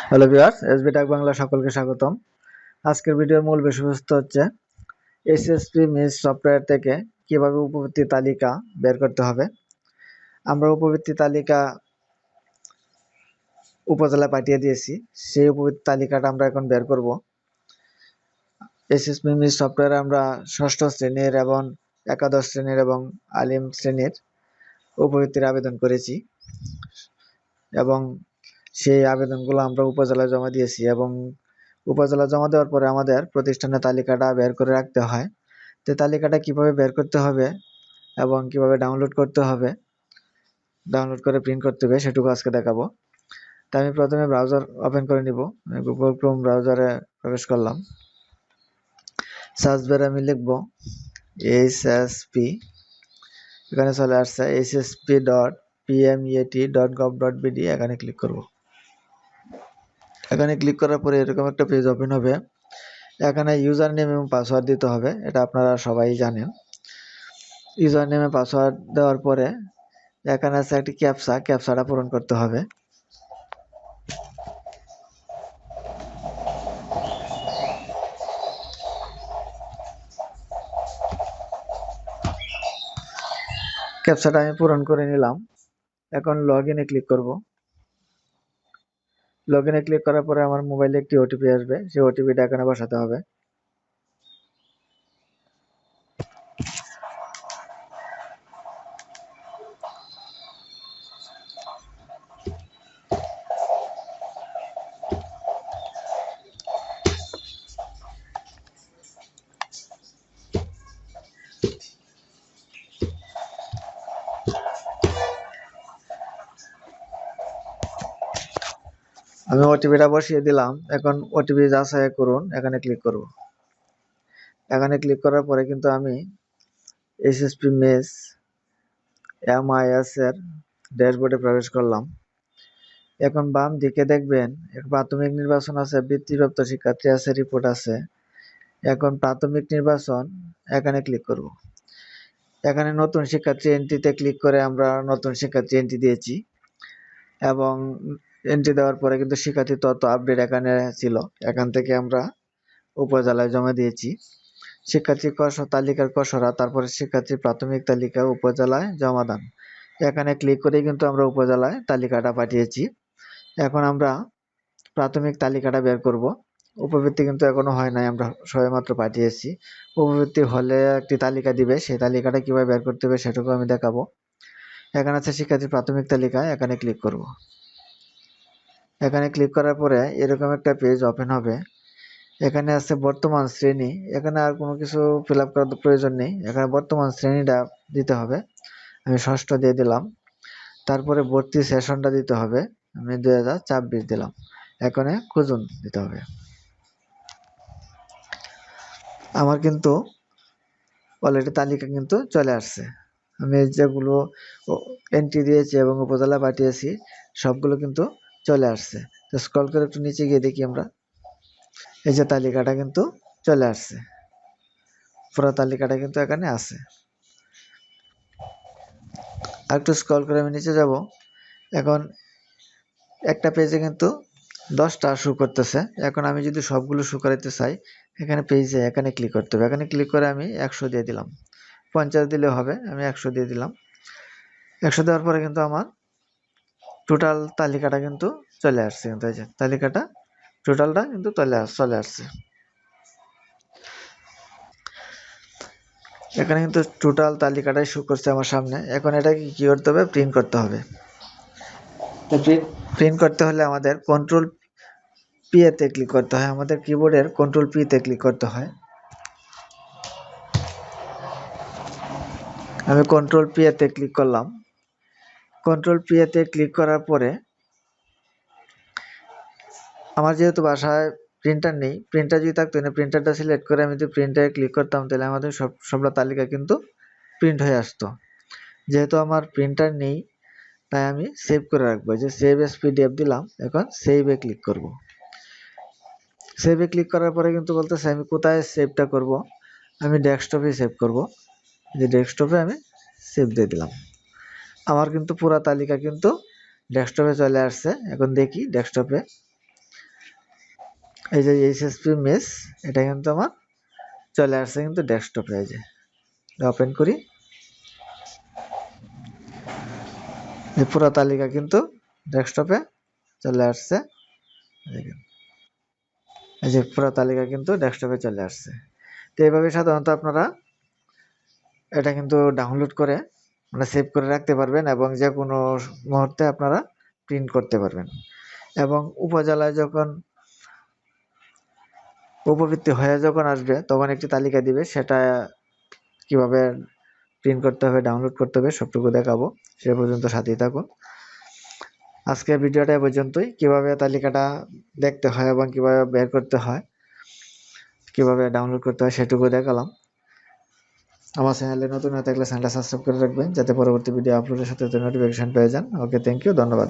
Hello viewers, SB টাক বাংলা সকলকে স্বাগতম। আজকের ভিডিওর মূল বিষয়বস্তু হচ্ছে এসএসপি মিস সফটওয়্যার থেকে কিভাবে উপবৃত্তি তালিকা বের করতে হবে। আমরা উপবৃত্তি তালিকা উপজেলায় পাঠিয়ে দিয়েছি, সেই উপবৃত্তি তালিকাটা আমরা এখন বের করব। এসএসপি মিস সফটওয়্যারে আমরা ষষ্ঠ শ্রেণীর এবং একাদশ শ্রেণীর এবং আলিম শ্রেণীর উপবৃত্তির আবেদন করেছি এবং সেই আবেদনগুলো আমরা উপজেলায় জমা দিয়েছি এবং উপজেলা জমা দেওয়ার পরে আমাদের প্রতিষ্ঠানের তালিকাটা বের করে রাখতে হয়। তো তালিকাটা কিভাবে বের করতে হবে এবং কিভাবে ডাউনলোড করতে হবে, ডাউনলোড করে প্রিন্ট করতে হবে সেটুকু আজকে দেখাবো। তো আমি প্রথমে ব্রাউজার ওপেন করে নিব। গুগল ক্রোম ব্রাউজারে প্রবেশ করলাম। সার্চ বারে আমি লিখব এসএসপি, এখানে চলে আসছে hsp.pmet.gov.bd, এখানে ক্লিক করব। এখানে ক্লিক করার পরে এরকম একটা পেজ ওপেন হবে। এখানে ইউজার নেম এবং পাসওয়ার্ড দিতে হবে, এটা আপনারা সবাই জানেন। ইউজার নেমে পাসওয়ার্ড দেওয়ার পরে এখানে আছে একটি ক্যাপচাটা পূরণ করতে হবে। ক্যাপচাটা আমি পূরণ করে নিলাম। এখন লগ ইনে ক্লিক করব। লগ ইনে ক্লিক করার পরে আমার মোবাইলে একটি ওটিপি আসবে, সেই ওটিপিটা এখানে বসাতে হবে। আমি ওটিপিটা বসিয়ে দিলাম। এখন ওটিপি যাচাই করুন, এখানে ক্লিক করব। এখানে ক্লিক করার পরে কিন্তু আমি এসএসপি মেস MIS এর ড্যাশবোর্ডে প্রবেশ করলাম। এখন বাম দিকে দেখবেন প্রাথমিক নির্বাচন আছে, বৃত্তিপ্রাপ্ত শিক্ষার্থী আছে, রিপোর্ট আছে। এখন প্রাথমিক নির্বাচন, এখানে ক্লিক করব। এখানে নতুন শিক্ষার্থী এন্ট্রিতে ক্লিক করে আমরা নতুন শিক্ষার্থী এন্ট্রি দিয়েছি এবং এন্ট্রি দেওয়ার পরে কিন্তু শিক্ষার্থী তথ্য আপডেট এখানে ছিল, এখান থেকে আমরা উপজেলায় জমা দিয়েছি। শিক্ষার্থী তালিকার খসড়া, তারপরে শিক্ষার্থীর প্রাথমিক তালিকা উপজেলায় জমা দান, এখানে ক্লিক করে কিন্তু আমরা উপজেলায় তালিকাটা পাঠিয়েছি। এখন আমরা প্রাথমিক তালিকাটা বের করব। উপবৃত্তি কিন্তু এখনো হয় নাই, আমরা সবেমাত্র পাঠিয়েছি। উপবৃত্তি হলে একটি তালিকা দিবে, সেই তালিকাটা কিভাবে বের করতে হবে সেটুকু আমি দেখাবো। এখানে আছে শিক্ষার্থীর প্রাথমিক তালিকা, এখানে ক্লিক করব। এখানে ক্লিক করার পরে এরকম একটা পেজ ওপেন হবে। এখানে আছে বর্তমান শ্রেণী, এখানে আর কোনো কিছু ফিল আপ করার প্রয়োজন নেই, এখানে বর্তমান শ্রেণীটা দিতে হবে। আমি ষষ্ঠ দিয়ে দিলাম। তারপরে ভর্তি সেশনটা দিতে হবে, আমি 2024 দিলাম। এখানে খুঁজুন দিতে হবে। আমার কিন্তু অলরেডি তালিকা কিন্তু চলে আসছে। আমি যেগুলো এন্ট্রি দিয়েছি এবং উপজেলা পাঠিয়েছি সবগুলো কিন্তু চলে আসছে। তো স্ক্রল করে একটু নিচে গিয়ে দেখি আমরা, এই যে তালিকাটা কিন্তু চলে আসছে, পুরো তালিকাটা কিন্তু এখানে আছে। আর একটু স্ক্রল করে আমি নিচে যাব। এখন একটা পেজে কিন্তু 10টা শো করতেছে। এখন আমি যদি সবগুলো শো করাইতে চাই, এখানে পেজে এখানে ক্লিক করতে হবে। এখানে ক্লিক করে আমি 100 দিয়ে দিলাম, 50 দিলেও হবে, আমি 100 দিয়ে দিলাম। 100 দেওয়ার পরে কিন্তু আমার টোটাল তালিকাটা কিন্তু চলে আসছে। কিন্তু এই যে তালিকাটা টোটালটা কিন্তু চলে আসছে। এখানে কিন্তু টোটাল তালিকাটাই শো করছে আমার সামনে। এখন এটাকে কি করতে হবে, প্রিন্ট করতে হবে। তো প্রিন্ট করতে হলে আমাদের কন্ট্রোল পি তে ক্লিক করতে হয়, আমাদের কিবোর্ডের কন্ট্রোল পি তে ক্লিক করতে হয়। আমি কন্ট্রোল পি তে ক্লিক করলাম। কন্ট্রোল পি তে ক্লিক করার পরে আমার যেহেতু বাসায় প্রিন্টার নেই, প্রিন্টার যদি থাকতো না, প্রিন্টারটা সিলেক্ট করে আমি যদি প্রিন্টারে ক্লিক করতাম তাহলে আমাদের সবগুলো তালিকা কিন্তু প্রিন্ট হয়ে আসতো। যেহেতু আমার প্রিন্টার নেই তাই আমি সেভ করে রাখবো, যে সেভ এস পিডিএফ দিলাম। এখন সেভে ক্লিক করব। সেভে ক্লিক করার পরে কিন্তু বলতেছে আমি কোথায় সেভটা করব, আমি ডেস্কটপে সেভ করব। যে ডেস্কটপে আমি সেভ দিয়ে দিলাম। আমার কিন্তু পুরো তালিকা কিন্তু ডেস্কটপে চলে আসছে। এখন দেখি ডেস্কটপে এই যে এইচএসপি মেস, এটা কিন্তু আমার চলে আসছে কিন্তু ডেস্কটপে। এই যে ওপেন করি, এই পুরো তালিকা কিন্তু ডেস্কটপে চলে আসছে। দেখেন, এই যে পুরো তালিকা কিন্তু ডেস্কটপে চলে আসছে। তো এইভাবে সাধারণত আপনারা এটা কিন্তু ডাউনলোড করে মানে সেভ করে রাখতে পারবেন এবং যে কোনো মুহূর্তে আপনারা প্রিন্ট করতে পারবেন। এবং উপজেলায় যখন উপবৃত্তি হয়ে যখন আসবে তখন একটি তালিকা দিবে, সেটা কিভাবে প্রিন্ট করতে হবে, ডাউনলোড করতে হবে সবটুকু দেখাবো। সে পর্যন্ত সাথেই থাকুন। আজকে ভিডিওটা এ পর্যন্তই। কিভাবে তালিকাটা দেখতে হয় এবং কিভাবে বের করতে হয়, কিভাবে ডাউনলোড করতে হয় সেটুকু দেখালাম। আমার চ্যানেলে নতুন হয়ে থাকলে চ্যানেলটা সাবস্ক্রাইব করে রাখবেন, যাতে পরবর্তী ভিডিও আপলোডের সাথে নোটিফিকেশন পেয়ে যান। ওকে, থ্যাংক ইউ, ধন্যবাদ।